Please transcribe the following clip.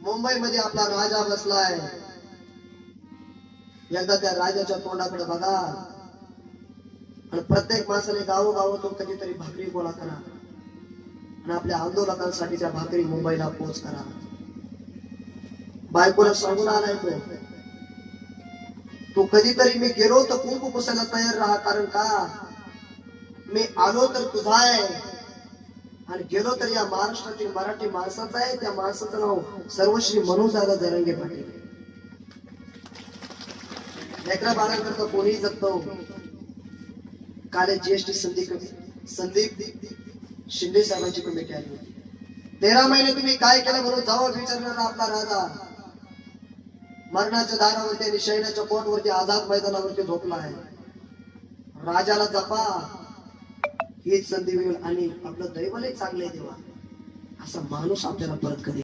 मुंबईमध्ये आपला राजा बसलाय. एकदा त्या राजाच्या तोंडाकडे बघा आणि प्रत्येक माणसाने गावोगावातून कधीतरी भाकरी गोळा करा आणि आपल्या आंदोलकांसाठी त्या भाकरी मुंबईला पोच करा. बायकोला सांगून आलाय तू कधीतरी मी गेलो तर कुंकू पुसायला तयार राहा, कारण का मी आलो तर तुझा आहे आणि गेलो तर या महाराष्ट्रातील मराठी माणसाचा आहे. त्या माणसाचं नाव सर्वश्री मनोजदादा जरांगे पाटील. लेकरा बाळांकरता कोणीही जगतो. काले जीएसटी संदीप शिंदे साहेबांची कमिटी आली. 13 महिने तुम्ही काय केलं म्हणून जावं विचारणारा आपला राजा मरणाच्या दारावरती आणि शैनाच्या कोटवरती आझाद मैदानावरती झोपला आहे. राजाला जपा, हीच संधी मिळेल आणि आपलं दैवलय चांगले देवा. असा माणूस आपल्याला परत कधी